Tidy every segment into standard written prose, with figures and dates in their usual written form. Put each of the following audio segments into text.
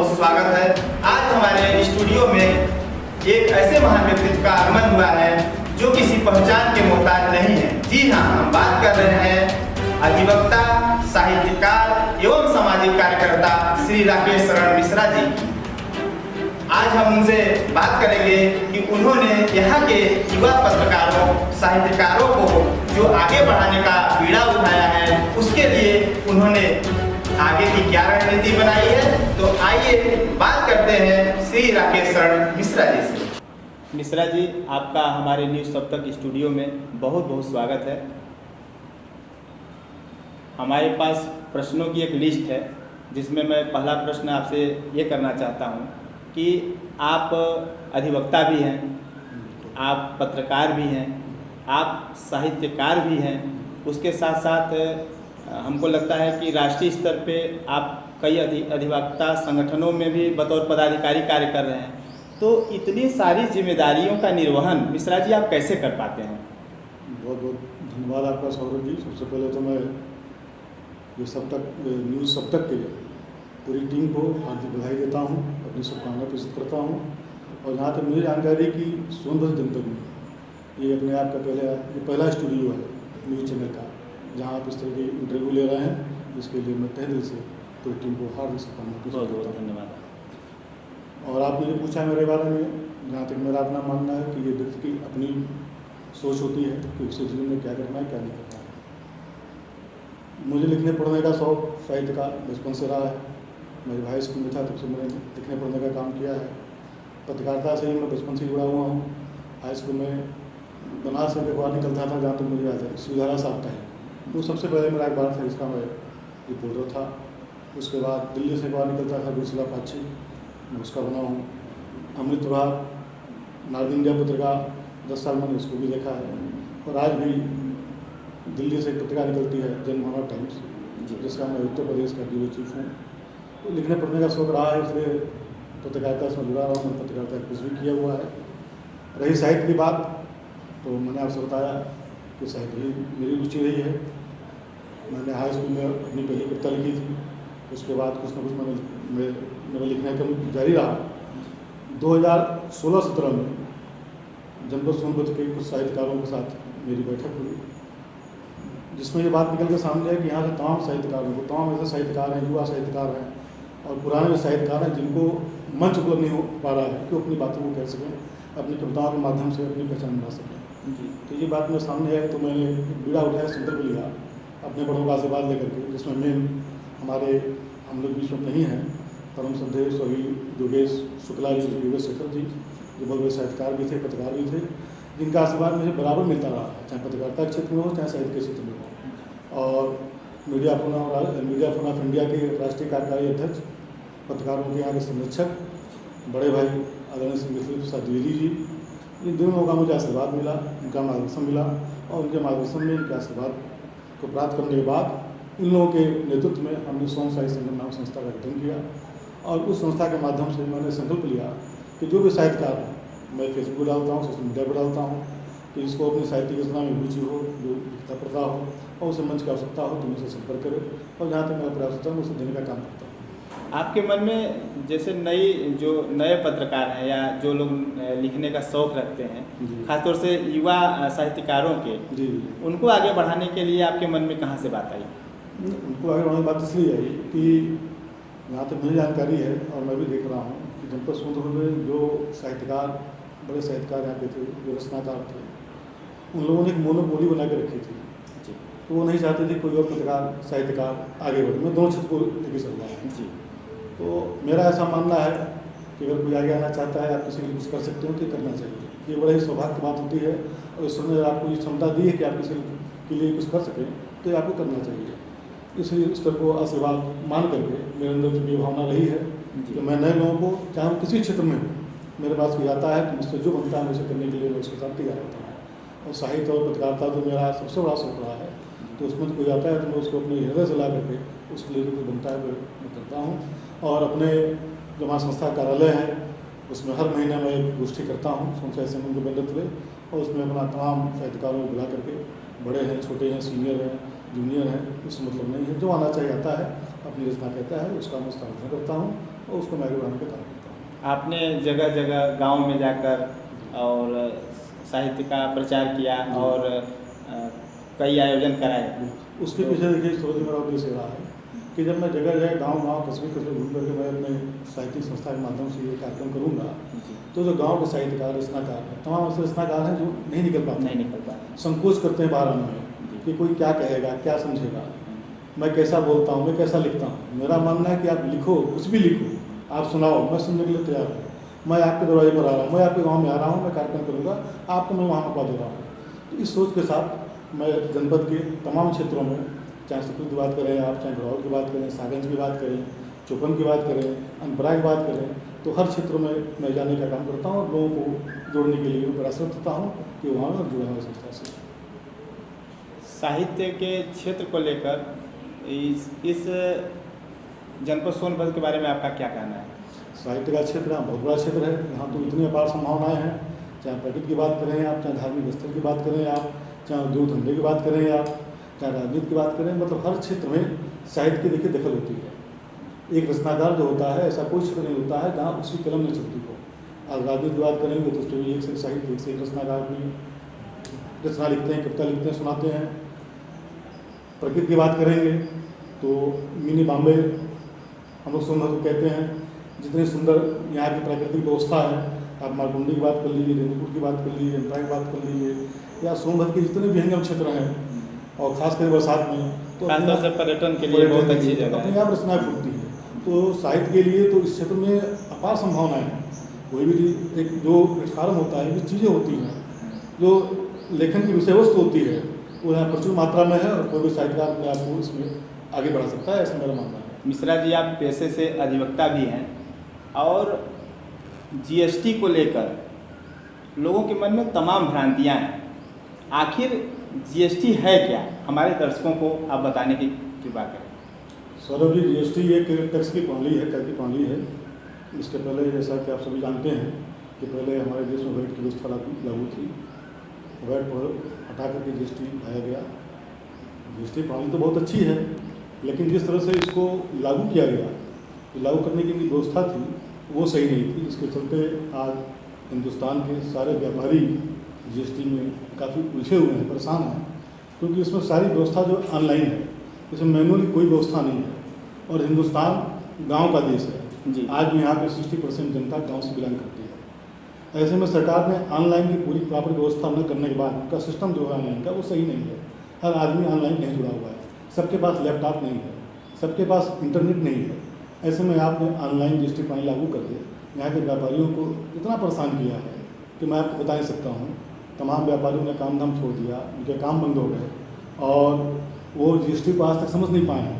बहुत स्वागत है। आज हमारे स्टूडियो में एक ऐसे महान व्यक्तित्व का आगमन हुआ है जो किसी पहचान के मोहताज नहीं है। जी हाँ, हम बात कर रहे हैं अधिवक्ता, साहित्यकार एवं सामाजिक कार्यकर्ता श्री राकेश शरण मिश्रा जी की। आज हम उनसे बात करेंगे कि उन्होंने यहाँ के युवा पत्रकारों, साहित्यकारों को जो आगे बढ़ाने का बीड़ा उठाया है, उसके लिए उन्होंने आगे की क्या रणनीति बनाई है। तो आइए बात करते हैं श्री राकेश शरण मिश्रा जी से। मिश्रा जी, आपका हमारे न्यूज़ सप्तक स्टूडियो में बहुत बहुत स्वागत है। हमारे पास प्रश्नों की एक लिस्ट है, जिसमें मैं पहला प्रश्न आपसे ये करना चाहता हूँ कि आप अधिवक्ता भी हैं, आप पत्रकार भी हैं, आप साहित्यकार भी हैं, उसके साथ साथ हमको लगता है कि राष्ट्रीय स्तर पे आप कई अधिवक्ता संगठनों में भी बतौर पदाधिकारी कार्य कर रहे हैं। तो इतनी सारी जिम्मेदारियों का निर्वहन मिश्रा जी आप कैसे कर पाते हैं? बहुत बहुत धन्यवाद आपका सौरभ जी। सबसे पहले तो मैं ये न्यूज़ सप्तक के पूरी टीम को हार्दिक बधाई देता हूँ, अपनी शुभकामनाएं प्रेषित करता हूँ। और जहाँ तक मुझे जानकारी कि सोनभद्र जनपद में ये अपने आप का ये पहला स्टूडियो है न्यूज़ चैनल का, जहाँ आप इस तरह की इंटरव्यू ले रहे हैं। इसके लिए मैं तहे दिल से पूरी टीम को हार्दिक शुभकामनाएं प्रेषित करता हूँ। धन्यवाद। और आपने जो पूछा मेरे बारे में, जहाँ तक मेरा अपना मानना है कि ये व्यक्ति की अपनी सोच होती है कि उसके जीवन में क्या करना है, क्या नहीं करना है। मुझे लिखने पढ़ने का शौक साहित्य का बचपन से रहा है। मेरे भाई स्कूल में था तब से मैंने लिखने पढ़ने का काम किया है। पत्रकारिता से ही मैं बचपन से जुड़ा हुआ हूँ। हाई स्कूल में बनारस में अखबार निकलता था, जहाँ तक मुझे याद है, सुधारा साप्ताहिक है। तो सबसे पहले मेरा अखबार था, जिसका मैं रिपोर्टर था। उसके बाद दिल्ली से अखबार निकलता था, बिरसला पाक्षी, मैं उसका बना हूँ। अमृत प्रभात, नॉर्थ इंडिया पत्रिका 10 साल मैंने उसको भी देखा है। और आज भी दिल्ली से एक पत्रिका निकलती है, जनमानव टाइम्स, जिसका मैं उत्तर प्रदेश का ब्यूरो चीफ हूँ। तो लिखने पढ़ने का शौक रहा है, इसलिए पत्रकारिता से जुड़ा रहा हूँ। मैंने पत्रकारिता कुछ भी किया हुआ है। रही साहित्य की बात, तो मैंने आपसे बताया कि साहित्य ही मेरी रुचि रही है। मैंने हाई स्कूल में अपनी पहली कविता लिखी थी। उसके बाद कुछ ना कुछ मेरा लिखने का जारी रहा। 2016-17 में जनपद सोनभद्र के कुछ साहित्यकारों के साथ मेरी बैठक हुई, जिसमें ये बात निकल के सामने है कि यहाँ के तमाम साहित्यकारों को, तमाम ऐसे साहित्यकार हैं, युवा साहित्यकार हैं और पुराने जो साहित्यकार हैं, जिनको मंच उपलब्ध नहीं हो पा रहा है कि अपनी बातों को कह सकें, अपनी कविताओं के माध्यम से अपनी पहचान बना सकें। तो ये बात में सामने है, तो मैंने बीड़ा उठाया, संकल्प लिया अपने बड़ों का आशीर्वाद लेकर के, जिसमें मेन हम लोग बीच में नहीं हैं, परम श्रद्धेय स्वर्गीय योगेश शुक्ला जी, योगेश शेखर जी, जो बहुत बड़े साहित्यकार भी थे, पत्रकार भी थे, जिनका आशीर्वाद मुझे बराबर मिलता रहा है, चाहे पत्रकारिता के क्षेत्र में हो, चाहे साहित्य के क्षेत्र में हो। और मीडिया फोरम ऑफ इंडिया के राष्ट्रीय कार्यकारी अध्यक्ष, पत्रकारों के यहाँ के संरक्षक बड़े भाई आदरणीय श्री प्रसाद द्विवेदी जी, इन दोनों का मुझे आशीर्वाद मिला, उनका मार्गदर्शन मिला। और उनके मार्गदर्शन में, इनके आशीर्वाद को प्राप्त करने के बाद इन लोगों के नेतृत्व में हमने सोन साहित्य संगठन नाम संस्था का गठन किया। और उस संस्था के माध्यम से मैंने संकल्प लिया कि जो भी साहित्यकार हैं, मैं फेसबुक पर डालता हूँ, सोशल मीडिया पर डालता हूँ, कि जिसको अपनी साहित्यिक रचना में रुचि हो, जो लिखता पढ़ता हो और उसे मंच की आवश्यकता हो, तो मुझसे संपर्क करें। और जहाँ तक मेरा प्रयास होता है, मैं उसे देने का काम करता हूँ। आपके मन में जैसे नए पत्रकार हैं या जो लोग लिखने का शौक़ रखते हैं, खासतौर से युवा साहित्यकारों के, उनको आगे बढ़ाने के लिए आपके मन में कहाँ से बात आई? उनको आगे बढ़ाने की बात इसलिए आई कि यहाँ तक मुझे जानकारी है और मैं भी देख रहा हूँ कि जनपद सोनभद्र में जो साहित्यकार, बड़े साहित्यकार यहाँ पे थे, जो रचनाकार थे, उन लोगों ने एक मोनोपोली बना के रखी थी। तो वो नहीं चाहते थे कोई और पत्रकार, साहित्यकार आगे बढ़े। मैं दोनों छत को लेकर चल रहा हूँ। तो मेरा ऐसा मानना है कि अगर कोई आगे आना चाहता है, आप किसी के लिए कुछ कर सकते हो तो करना चाहिए। ये बड़ा ही सौभाग्य की बात होती है। और ईश्वर ने आपको ये क्षमता दी है कि आप किसी के लिए कुछ कर सकें, तो ये आपको करना चाहिए। इसलिए ईश्वर को आशीर्वाद मान करके मेरे अंदर जो ये भावना रही है कि मैं नए लोगों को, चाहे वो किसी क्षेत्र में मेरे पास कोई आता है, तो मुझसे जो बनता है उसे करने के लिए मैं उसके साथ तैयार रहता हूँ। और साहित्य और पत्रकारिता जो मेरा सबसे बड़ा शौक रहा है, तो उसमें तो कोई आता है तो मैं उसको अपने हृदय से ला करके उसके लिए जो कुछ बनता है वो मैं करता हूँ। और अपने जो हमारा संस्था कार्यालय है, उसमें हर महीने मैं एक गोष्ठी करता हूँ सोन साहित्य संगठन के बैनर तले, और उसमें अपना तमाम साहित्यकारों को बुला करके, बड़े हैं, छोटे हैं, सीनियर हैं, जूनियर हैं, उससे मतलब नहीं है, जो आना चाहिए आता है, अपनी रचना कहता है, उसका मैं समर्थन करता हूँ। और उसको मैं आगे बढ़ाने का काम करता हूँ। आपने जगह जगह गांव में जाकर और साहित्य का प्रचार किया और कई आयोजन कराए। उसके पीछे देखिए सोच मेरा उद्देश्य रहा है कि जब मैं जगह जगह गांव कस्बे कस्बे घूम करके मैं अपने साहित्यिक संस्था के माध्यम से ये कार्यक्रम करूँगा, तो जो गांव के साहित्यकार रचनाकार हैं, तमाम ऐसे रचनाकार हैं जो नहीं निकल पाते, संकोच करते हैं बाहर आने में कि कोई क्या कहेगा, क्या समझेगा, मैं कैसा बोलता हूँ, मैं कैसा लिखता हूँ। मेरा मानना है कि आप लिखो, कुछ भी लिखो, आप सुनाओ, मैं सुनने के लिए तैयार हूँ। मैं आपके दरवाजे पर आ रहा हूँ, मैं आपके गाँव में आ रहा हूँ, मैं कार्यक्रम करूँगा, आपको मैं वहाँ मौका दे रहा हूँ। तो इस सोच के साथ मैं जनपद के तमाम क्षेत्रों में, चाहे सुखपुर की बात करें आप, चाहे घरौल की बात करें, सागंज की बात करें, चौपन की बात करें, अनपरा की बात करें, तो हर क्षेत्र में मैं जाने का काम करता हूँ और लोगों को जोड़ने के लिए प्रयासरत होता हूँ कि वहाँ में जुड़े हमारी संस्था से। साहित्य के क्षेत्र को लेकर इस जनपद सोनभद्र के बारे में आपका क्या कहना है? साहित्य का क्षेत्र यहाँ बहुत बड़ा क्षेत्र है। यहाँ तो इतनी अपार संभावनाएं हैं, चाहे प्रकृति की बात करें आप, चाहे धार्मिक स्थल की बात करें आप, चाहे उद्योग धंधे की बात करें आप, चाहे राजनीति की बात करें, मतलब हर क्षेत्र में साहित्य की देखिए दखल होती है। एक रचनाकार जो होता है, ऐसा कोई क्षेत्र नहीं होता है जहाँ उसकी कलम नहीं चलती हो। आज राजनीति की बात करेंगे तो उसमें एक से साहित्य, एक से रचनाकार भी रचना लिखते हैं, कविता लिखते हैं, सुनाते हैं। प्रकृति की बात करेंगे तो मिनी बॉम्बे हम लोग सोनभद्र कहते हैं। जितनी सुंदर यहाँ की प्राकृतिक व्यवस्था है, आप मारकुंडी की बात कर लीजिए, रेणुकूट की बात कर लीजिए, अनपरा की बात कर लीजिए, या सोनभद्र के जितने भी हंगम क्षेत्र हैं, और खासकर बरसात में तो खासतौर से पर्यटन के लिए बहुत अच्छी जगह है। अपने आप रचनाएं फूटती है। तो साहित्य के लिए तो इस क्षेत्र में अपार संभावनाएं हैं। कोई भी एक जो प्लेटफार्म होता है, जो चीज़ें होती हैं, जो लेखन की विषय वस्तु होती है, वो यहाँ प्रचुर मात्रा में है और कोई भी साहित्यकार अपने आप को इसमें आगे बढ़ा सकता है, ऐसा मेरा मानना है। मिश्रा जी, आप पेशे से अधिवक्ता भी हैं और जीएसटी को लेकर लोगों के मन में तमाम भ्रांतियां हैं। आखिर जीएसटी है क्या? हमारे दर्शकों को आप बताने की कृपा करें। सौरभ जी, जीएसटी एक टैक्स की प्रणाली है, कर की प्रणाली है। इसके पहले जैसा कि आप सभी जानते हैं कि पहले हमारे देश में वैट की व्यवस्था लागू थी। वैट पर हटा करके जीएसटी लाया गया। जीएसटी प्रणाली तो बहुत अच्छी है, लेकिन जिस तरह से इसको लागू किया गया, तो लागू करने की व्यवस्था थी वो सही नहीं थी, जिसके चलते आज हिंदुस्तान के सारे व्यापारी जीएसटी में काफ़ी उलझे हुए हैं, परेशान हैं, क्योंकि इसमें सारी व्यवस्था जो ऑनलाइन है, इसमें मैनुअली कोई व्यवस्था नहीं है। और हिंदुस्तान गांव का देश है जी। आज भी यहाँ पे 60% जनता गांव से बिलोंग करती है। ऐसे में सरकार ने ऑनलाइन की पूरी प्रॉपर व्यवस्था न करने के बाद उनका सिस्टम जो है ऑनलाइन का, वो सही नहीं है। हर आदमी ऑनलाइन नहीं जुड़ा हुआ है, सबके पास लैपटॉप नहीं है, सबके पास इंटरनेट नहीं है। ऐसे में आपने ऑनलाइन जीएसटी प्रणाली लागू कर के यहाँ के व्यापारियों को इतना परेशान किया है कि मैं आपको बता नहीं सकता हूँ। तमाम व्यापारियों ने काम धाम छोड़ दिया, उनके काम बंद हो गए और वो जीएसटी को आज तक समझ नहीं पाए हैं।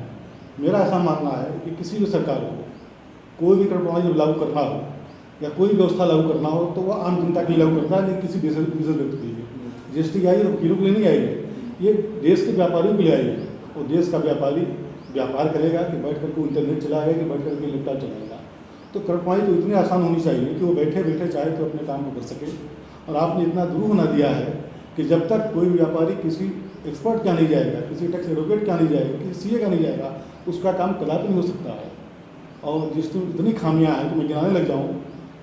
मेरा ऐसा मानना है कि किसी भी सरकार को कोई भी कर प्रणाली जब लागू करना हो या कोई व्यवस्था लागू करना हो, तो वह आम जनता के लिए लागू करता है, नहीं किसी विशेष व्यक्ति के लिए। जीएसटी आई है वकीलों के लिए नहीं आएगी, ये देश के व्यापारियों के लिए आई है। और देश का व्यापारी व्यापार करेगा कि बैठ करके इंटरनेट चलाएगा कि बैठ करके लैपटॉप चलाएगा। तो कर प्रणाली तो इतनी आसान होनी चाहिए कि वो बैठे बैठे चाहे तो अपने काम को कर सके। और आपने इतना ध्रुव बना दिया है कि जब तक कोई व्यापारी किसी एक्सपर्ट क्या नहीं जाएगा, किसी टैक्स एडवोकेट क्या नहीं जाएगा, किसी सीए का नहीं जाएगा, उसका काम कदापि नहीं हो सकता है। और जिसमें इतनी खामियां हैं तो मैं गिनाने लग जाऊँ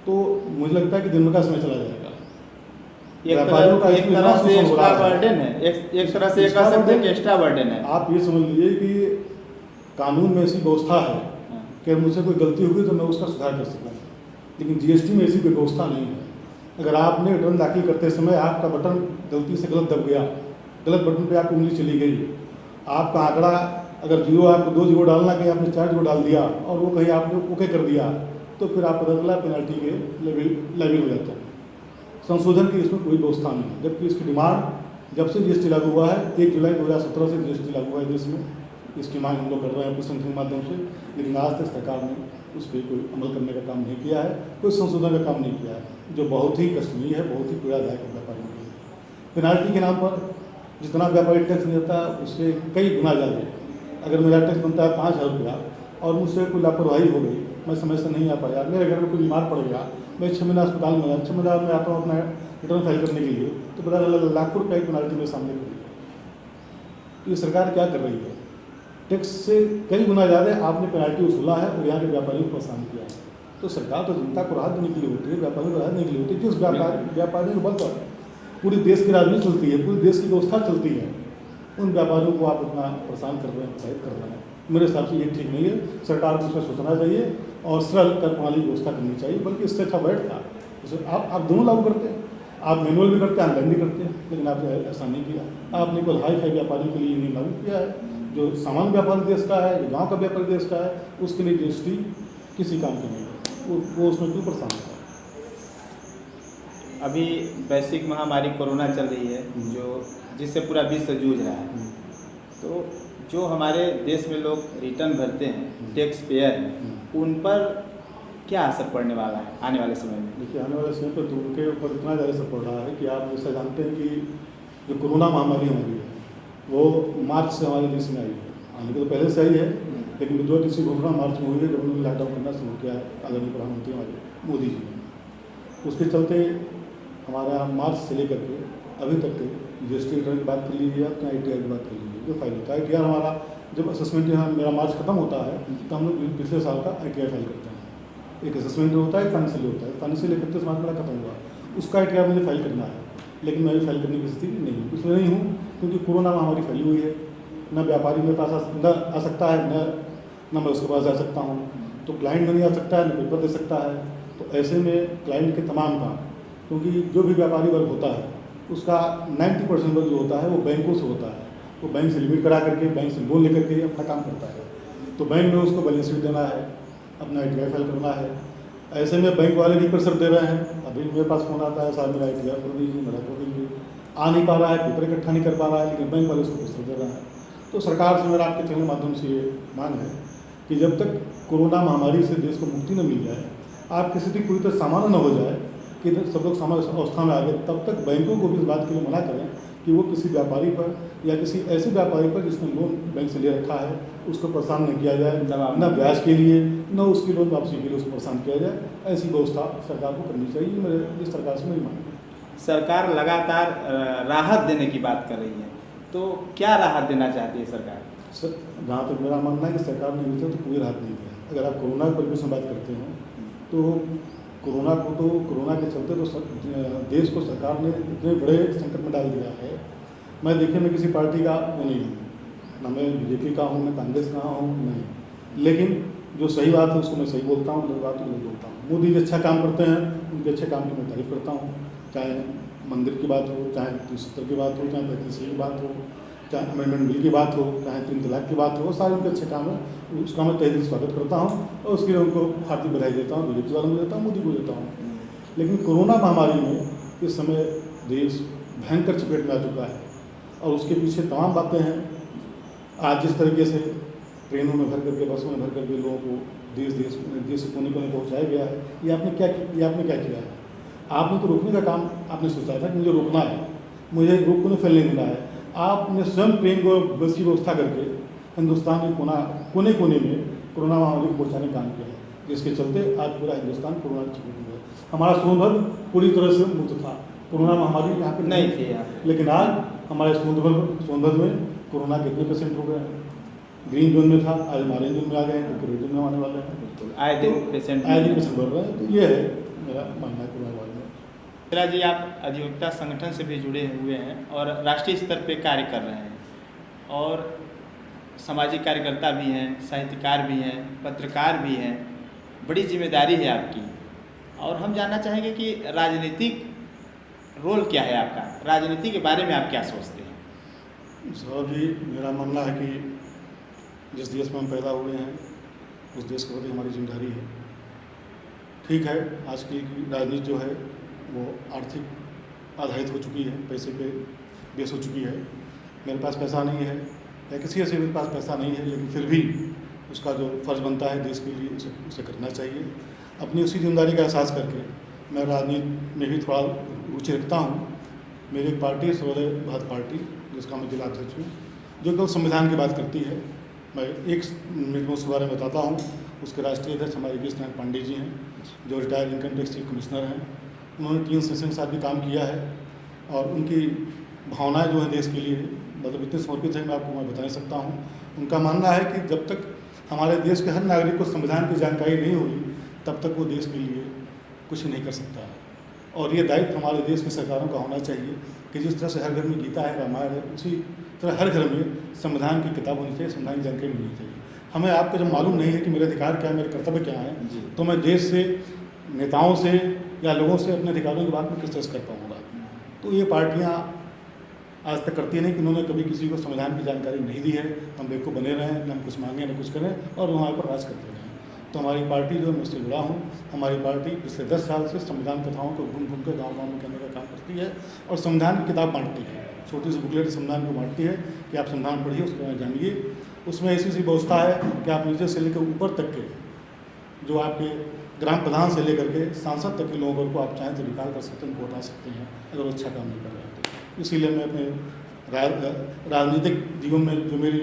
तो मुझे लगता है कि दिन का समय चला जाएगा। एक तरह से एक्स्ट्रा बर्डन है, एक तरह से कह सकते हैं कि एक्स्ट्रा बर्डन है। आप ये समझ लीजिए कि कानून में ऐसी व्यवस्था है कि मुझसे कोई गलती होगी तो मैं उसका सुधार कर सकूँ, लेकिन जीएसटी में ऐसी कोई व्यवस्था नहीं है। अगर आपने रिटर्न दाखिल करते समय आपका बटन गलती से गलत दब गया, गलत बटन पे आपकी उंगली चली गई, आपका आंकड़ा अगर 0 आपको 2 0 डालना कहीं आपने 4 0 डाल दिया और वो कहीं आपने ओके कर दिया, तो फिर आप पता चला पेनल्टी के लेवल हो जाता है। संशोधन की इसमें कोई व्यवस्था नहीं है, जबकि इसकी डिमांड जब से जीएसटी लागू हुआ है, 1 जुलाई 2017 से जीएसटी लागू हुआ है देश में, इसकी मांग हम लोग कर रहे हैं अपनी संगठन के माध्यम से, लेकिन आज तक सरकार ने उस पर कोई अमल करने का काम नहीं किया है, कोई संशोधन का काम नहीं किया है, जो बहुत ही कष्टनीय है, बहुत ही पीड़ादायक है व्यापारियों के लिए। पेनाल्टी के नाम पर जितना व्यापारी टैक्स नहीं देता उससे कई गुना ज़्यादा। अगर मेरा टैक्स बनता है 5,000 रुपया और मुझसे कोई लापरवाही हो गई, मैं समय से नहीं आ पाया, मेरे घर में कोई बीमार पड़ गया, मैं 6 महीना अस्पताल में आया, 6 महीना में आता हूँ अपना रिटर्न फाइल करने के लिए, तो पता चला लाखों रुपये की पेनाल्टी मेरे सामने खड़ी है। तो ये सरकार क्या कर रही है? टैक्स से कई गुना ज़्यादा आपने पेनल्टी वसूला है और यहाँ के व्यापारियों को परेशान किया है। तो सरकार तो जनता को राहत देने के लिए होती है, व्यापारियों को राहत देने के लिए होती है। जिस व्यापारियों को बल पर पूरी देश की राजनीति चलती है, पूरी देश की व्यवस्था चलती है, उन व्यापारियों को आप इतना परेशान कर रहे हैं, प्रोत्साहित कर रहे हैं। मेरे हिसाब से ये ठीक नहीं है। सरकार को इसमें सोचना चाहिए और सरल कर प्रणाली की व्यवस्था करनी चाहिए। बल्कि इससे अच्छा बैठ था जैसे आप दोनों लागू करते हैं, आप मैनुअल भी करते हैं, ऑनलाइन भी करते हैं, लेकिन आपने ऐसा नहीं किया। आपने कोई हाई फाई व्यापारियों के लिए नहीं लागू किया है। जो सामान्य व्यापारी देश का है, जो गाँव का व्यापारी देश का है, उसके लिए GST किसी काम की नहीं है। वो उसमें क्यों परेशान होता है? अभी वैश्विक महामारी कोरोना चल रही है, जो जिससे पूरा विश्व जूझ रहा है। तो जो हमारे देश में लोग रिटर्न भरते हैं, टैक्स पेयर हैं, उन पर क्या असर पड़ने वाला है आने वाले समय में? देखिए, आने वाले समय पर तो उनके ऊपर इतना ज़्यादा असर पड़ रहा है कि आप जैसा जानते हैं कि जो कोरोना महामारी हमारी है वो मार्च से हमारे देश में आई है। आने के तो पहले से आई है, लेकिन जो तीसरी घोषणा मार्च में हुई है, जब उन्होंने लॉकडाउन करना शुरू किया है आदरणीय प्रधानमंत्री हमारे मोदी जी ने। उसके चलते हमारे यहाँ मार्च से लेकर के अभी तक GST रिटर्न की बात कर लीजिए, अपना ITR की बात कर लीजिए, जो फाइल होता है ITR हमारा जब असेसमेंट यहाँ मेरा मार्च खत्म होता है तो हम लोग पिछले साल का ITR फाइल करते हैं। एक असेसमेंट होता है, फाइनेंशियल होता है। फाइनेंशियल 31 मार्च मेरा खत्म हुआ, उसका ITR मुझे फाइल करना है, लेकिन मैं अभी फाइल करने की स्थिति नहीं हूँ। इसलिए नहीं हूँ क्योंकि कोरोना महामारी फैली हुई है। न व्यापारी मेरे पास आ सकता है, न मैं उसके पास जा सकता हूँ। तो क्लाइंट नहीं आ सकता है, न पेपर दे सकता है। तो ऐसे में क्लाइंट के तमाम काम, क्योंकि जो भी व्यापारी वर्ग होता है उसका 90% वर्ग जो होता है वो बैंकों से होता है। वो बैंक से लिमिट करा करके, बैंक से लोन लेकर के अपना काम करता है। तो बैंक में उसको बैलेंस शीट देना है, अपना ITR फाइल करना है। ऐसे में बैंक वाले भी प्रेशर दे रहे हैं। अभी मेरे पास फ़ोन आता है, साहब मेरा ITR कर दीजिए, मेरा कर दीजिए। आ नहीं पा रहा है, पेपर इकट्ठा नहीं कर पा रहा है, लेकिन बैंक वाले उसको प्रेशर दे रहे हैं। तो सरकार से मेरा आपके चैनल के माध्यम से ये मांग है कि जब तक कोरोना महामारी से देश को मुक्ति न मिल जाए, आपकी स्थिति पूरी तरह सामान्य न हो जाए कि सब लोग सामान्य अवस्था में आ गए, तब तक बैंकों को भी इस बात के लिए मना करें कि वो किसी व्यापारी पर या किसी ऐसे व्यापारी पर जिसने लोन बैंक से ले रखा है उसको परेशान न किया जाए, न ब्याज के लिए, न उसकी लोन वापसी के लिए उसको परेशान किया जाए। ऐसी व्यवस्था सरकार को करनी चाहिए। मेरे इस सरकार से मेरी मांग है। सरकार लगातार राहत देने की बात कर रही है, तो क्या राहत देना चाहती है सरकार? सर, जहाँ तक मेरा मानना है कि सरकार ने अभी तक तो कोई राहत नहीं दिया। अगर आप कोरोना के परिवेश में बात करते हैं तो कोरोना के चलते तो देश को सरकार ने इतने बड़े संकट में डाल दिया है। मैं देखिए, मैं किसी पार्टी का वो नहीं हूँ, ना मैं BJP का हूँ, मैं कांग्रेस का हूँ, नहीं। लेकिन जो सही बात है उसको मैं सही बोलता हूँ, गलत बात को नहीं बोलता हूँ। मोदी जी अच्छा काम करते हैं, उनके अच्छे काम की मैं तारीफ करता हूँ। चाहे मंदिर की बात हो, चाहे 370 की बात हो, चाहे 35 की बात हो, चाहे अमेंडमेंट बिल की बात हो, चाहे 3 तलाक की बात हो, सारे उनके अच्छे काम है। उसका मैं तहे दिल से स्वागत करता हूँ और उसके लिए उनको हार्दिक बधाई देता हूँ। BJP वालों को देता हूँ, मोदी को देता हूँ। लेकिन कोरोना महामारी में इस समय देश भयंकर चपेट में आ चुका है और उसके पीछे तमाम बातें हैं। आज जिस तरीके से ट्रेनों में भर करके, बसों में भर करके लोगों को देश से कोने कोने पहुँचाया गया है, ये आपने क्या किया है? आपने तो रोकने का काम आपने सोचा था कि मुझे रोकना है, मुझे रोग को नहीं फैलने देना है। आपने स्वयं ट्रेन को बस की व्यवस्था करके हिंदुस्तान के कोने कोने में कोरोना महामारी को पहुँचाने का काम किया है, जिसके चलते आज पूरा हिंदुस्तान कोरोना की चपेट में है। हमारा सोनभद्र पूरी तरह से मुक्त था, कोरोना महामारी यहाँ पे नहीं थी। लेकिन आज हमारे सोनभद्र में कोरोना कितने % हो गए हैं? ग्रीन जोन में था, आज हमारे जोन में आ गए हैं, रेड जोन में आने वाले हैं। आए दिन पेशेंट बढ़ रहे हैं। तो ये है मेरा मानना है कोरोना बारे में। मिश्रा जी, आप अधिवक्ता संगठन से भी जुड़े हुए हैं और राष्ट्रीय स्तर पे कार्य कर रहे हैं और सामाजिक कार्यकर्ता भी हैं, साहित्यकार भी हैं, पत्रकार भी हैं। बड़ी जिम्मेदारी है आपकी और हम जानना चाहेंगे कि राजनीतिक रोल क्या है आपका? राजनीति के बारे में आप क्या सोचते हैं? सर जी, मेरा मानना है कि जिस देश में हम पैदा हुए हैं उस देश के प्रति हमारी जिम्मेदारी है। ठीक है, आज की राजनीति जो है वो आर्थिक आधारित हो चुकी है, पैसे पे बेस हो चुकी है। मेरे पास पैसा नहीं है या किसी ऐसे मेरे पास पैसा नहीं है, लेकिन फिर भी उसका जो फ़र्ज़ बनता है देश के लिए उसे करना चाहिए। अपनी उसी जिम्मेदारी का एहसास करके मैं राजनीति में भी थोड़ा रुचि रखता हूँ। मेरी एक पार्टी है सर्वोदय भारत पार्टी, जिसका मैं जिला अध्यक्ष हूँ, जो केवल संविधान की बात करती है। मैं एक मिनट में उसके बारे में बताता हूँ। उसके राष्ट्रीय अध्यक्ष हमारे कृष्ण पांडे जी हैं, जो retired income tax chief commissioner हैं। उन्होंने 3 सेशन के साथ भी काम किया है और उनकी भावनाएं जो हैं देश के लिए मतलब इतने समर्पित हैं, मैं बता नहीं सकता हूँ। उनका मानना है कि जब तक हमारे देश के हर नागरिक को संविधान की जानकारी नहीं होगी तब तक वो देश के लिए कुछ नहीं कर सकता है। और ये दायित्व हमारे देश की सरकारों का होना चाहिए कि जिस तरह से हर घर में गीता है, रामायण है, उसी तरह हर घर में संविधान की किताब होनी चाहिए, संविधान की जानकारी मिलनी चाहिए। हमें आपको जब मालूम नहीं है कि मेरे अधिकार क्या है, मेरे कर्तव्य क्या है, तो मैं देश से, नेताओं से या लोगों से अपने अधिकारों की बात में किस तरह से कर पाऊँगा। तो ये पार्टियाँ आज तक करती नहीं कि उन्होंने कभी किसी को संविधान की जानकारी नहीं दी है, हम बेवकूफ़ बने रहें, न हम कुछ मांगें न कुछ करें और वहाँ पर राज करते रहें। तो हमारी पार्टी जो मैं उससे जुड़ा हूँ, हमारी पार्टी पिछले 10 साल से संविधान कथाओं को घूम घूम कर गाँव में कहने का काम करती है और संविधान की किताब बांटती है। छोटी सी बुकलेट संविधान को बांटती है कि आप संविधान पढ़िए, उसके बाद जानिए। उसमें ऐसी सी व्यवस्था है कि आप नीचे से लेकर ऊपर तक के, जो आपके ग्राम प्रधान से लेकर के सांसद तक के लोगों को आप चाहें तो निकाल कर सकते हैं, उनको हटा सकते हैं अगर वो अच्छा काम नहीं कर रहे हैं तो। इसीलिए मैं अपने राजनीतिक जीवन में जो मेरी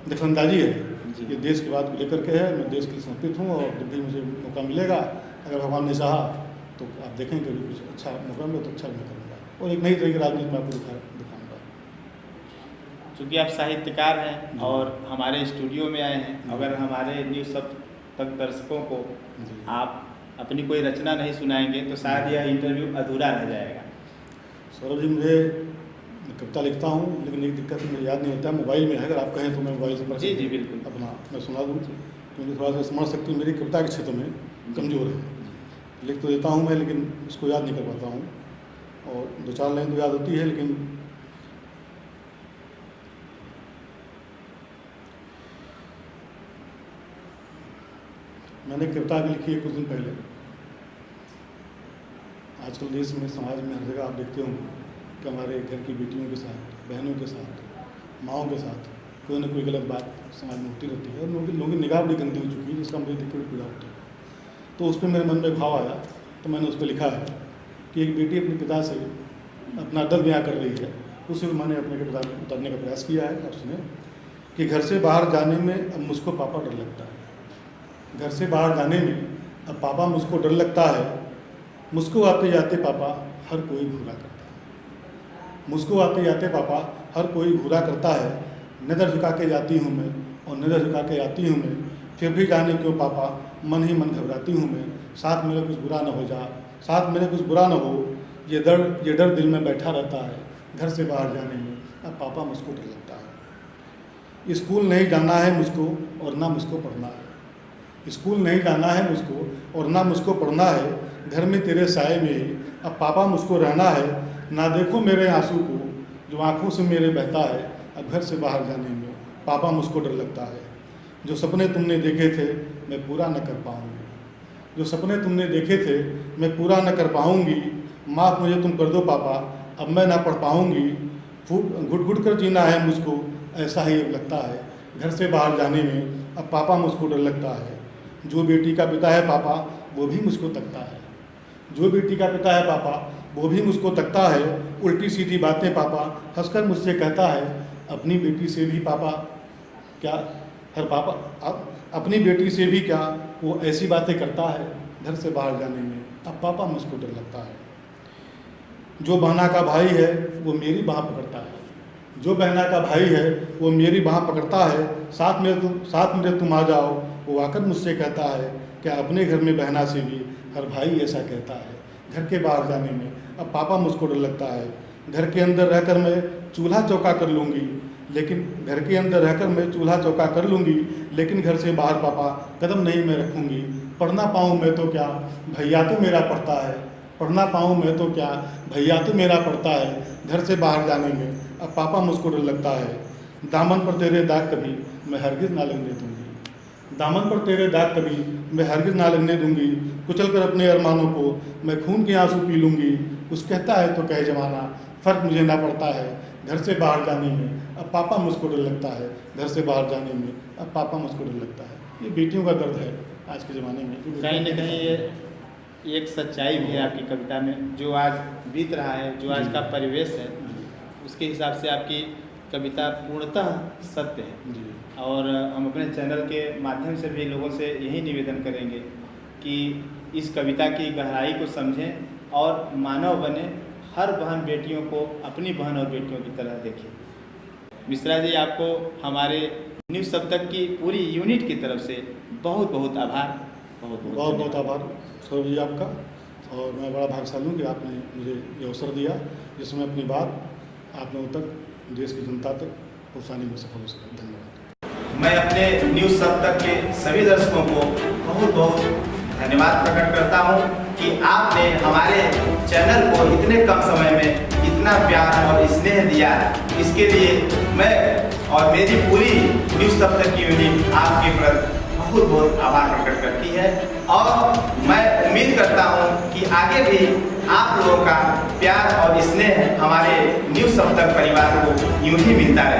दखलंदाजी है ये देश की बात को लेकर के है। मैं देश के लिए समर्पित हूँ और जब भी मुझे मौका मिलेगा, अगर भगवान ने चाहा तो आप देखेंगे कि कुछ अच्छा मौका मिले तो अच्छा मैं करूँगा और एक नई तरह की राजनीति में आपको दिखाऊँगा। चूँकि आप साहित्यकार हैं और हमारे स्टूडियो में आए हैं, अगर हमारे न्यूज़ सब तक दर्शकों को आप अपनी कोई रचना नहीं सुनाएंगे तो शायद यह इंटरव्यू अधूरा रह जाएगा। सौरभ जी, मुझे कविता लिखता हूँ लेकिन एक दिक्कत मुझे याद नहीं होता, मोबाइल में है, अगर आप कहें तो मैं मोबाइल से जी बिल्कुल अपना मैं सुना दूँ, क्योंकि थोड़ा सा स्मरण शक्ति मेरी कविता के क्षेत्र में कमज़ोर है। लिख तो देता हूँ मैं लेकिन उसको याद नहीं कर पाता हूँ और 2-4 लाइन तो याद होती है लेकिन मैंने कविता भी लिखी है कुछ दिन पहले। आजकल देश में, समाज में हर जगह आप देखते होंगे कि हमारे घर की बेटियों के साथ, बहनों के साथ, माँओं के साथ कोई ना कोई गलत बात समाज में होती रहती है और लोगों की निगाह बड़ी गंदी हो चुकी है, जिसका मुझे देखकर पीड़ा होती है। तो उस पर मेरे मन में भाव आया तो मैंने उस पर लिखा है कि एक बेटी अपने पिता से अपना दर्द बयां कर रही है, उसे मैंने अपने किताब में उतारने का प्रयास किया है। आप सुने कि घर से बाहर जाने में अब मुझको पापा डर लगता है, घर से बाहर जाने में अब पापा मुझको डर लगता है, मुझको आते जाते पापा हर कोई घूरा करता है, मुझको आते जाते पापा हर कोई घूरा करता है, नज़र झुका के जाती हूँ मैं और नज़र झुका के आती हूँ मैं, फिर भी जाने क्यों पापा मन ही मन घबराती हूँ मैं, साथ मेरे कुछ बुरा न हो जा, साथ मेरे कुछ बुरा न हो, ये डर दिल में बैठा रहता है, घर से बाहर जाने में अब पापा मुझको डर लगता है। स्कूल नहीं जाना है मुझको और ना मुझको पढ़ना है, स्कूल नहीं जाना है मुझको और ना मुझको पढ़ना है, घर में तेरे साए में ही अब पापा मुझको रहना है, ना देखो मेरे आंसू को जो आंखों से मेरे बहता है, अब घर से बाहर जाने में पापा मुझको डर लगता है। जो सपने तुमने देखे थे मैं पूरा न कर पाऊँगी, जो सपने तुमने देखे थे मैं पूरा न कर पाऊँगी, माफ़ मुझे तुम कर दो पापा अब मैं ना पढ़ पाऊँगी, घुट घुट कर जीना है मुझको ऐसा ही अब लगता है, घर से बाहर जाने में अब पापा मुझको डर लगता है। जो बेटी का पिता है पापा वो भी मुझको तकता है, जो बेटी का पिता है पापा वो भी मुझको तकता है, उल्टी सीधी बातें पापा हंसकर मुझसे कहता है, अपनी बेटी से भी पापा क्या हर पापा अपनी बेटी से भी क्या वो ऐसी बातें करता है, घर से बाहर जाने में अब पापा मुझको डर लगता है। जो बहना का भाई है वो मेरी बाँह पकड़ता है, जो बहना का भाई है वो मेरी बाँह पकड़ता है, साथ मेरे तुम आ जाओ, वो आकर मुझसे कहता है, क्या अपने घर में बहना से भी हर भाई ऐसा कहता है, घर के बाहर जाने में अब पापा मुझको डर लगता है। घर के अंदर रहकर मैं चूल्हा चौका कर लूँगी, लेकिन घर के अंदर रहकर मैं चूल्हा चौका कर लूँगी, लेकिन घर से बाहर पापा कदम नहीं मैं रखूँगी। पढ़ना पाऊँ मैं तो क्या भैया तो मेरा पढ़ता है, पढ़ना पाऊँ मैं तो क्या भैया तो मेरा पढ़ता है, घर से बाहर जाने में अब पापा मुझको डर लगता है। दामन पर तेरे दाग कभी मैं हरगिज़ ना लगने दूँगी, दामन पर तेरे दाग कभी मैं हरगिज़ ना लगने दूँगी, कुचल कर अपने अरमानों को मैं खून के आंसू पी लूँगी। कुछ कहता है तो कहे ज़माना फ़र्क मुझे ना पड़ता है, घर से बाहर जाने में अब पापा मुझको डर लगता है, घर से बाहर जाने में अब पापा मुझको डर लगता है। ये बेटियों का दर्द है आज के ज़माने में। कहीं ना कहीं ये एक सच्चाई भी है आपकी कविता में, जो आज बीत रहा है, जो आज का परिवेश है, उसके हिसाब से आपकी कविता पूर्णतः सत्य है। जी। और हम अपने चैनल के माध्यम से भी लोगों से यही निवेदन करेंगे कि इस कविता की गहराई को समझें और मानव बने, हर बहन बेटियों को अपनी बहन और बेटियों की तरह देखें। मिश्रा जी, आपको हमारे न्यूज़ सप्तक की पूरी यूनिट की तरफ से बहुत बहुत आभार। बहुत बहुत आभार सौरभ जी आपका। और मैं बड़ा भाग्यशाली हूँ कि आपने मुझे ये अवसर दिया जिसमें अपनी बात आप लोगों तक, देश की जनता तक पहुँचाने में सफल हो सका। धन्यवाद। मैं अपने न्यूज़ सप्तक के सभी दर्शकों को बहुत बहुत धन्यवाद प्रकट करता हूँ कि आपने हमारे चैनल को इतने कम समय में इतना प्यार और स्नेह दिया। इसके लिए मैं और मेरी पूरी न्यूज़ सप्तक की यूनिट आपके प्रति बहुत बहुत आभार प्रकट करती है। और मैं उम्मीद करता हूँ कि आगे भी आप लोगों का प्यार और स्नेह हमारे न्यूज़ सप्तक परिवार को यूं ही मिलता रहे।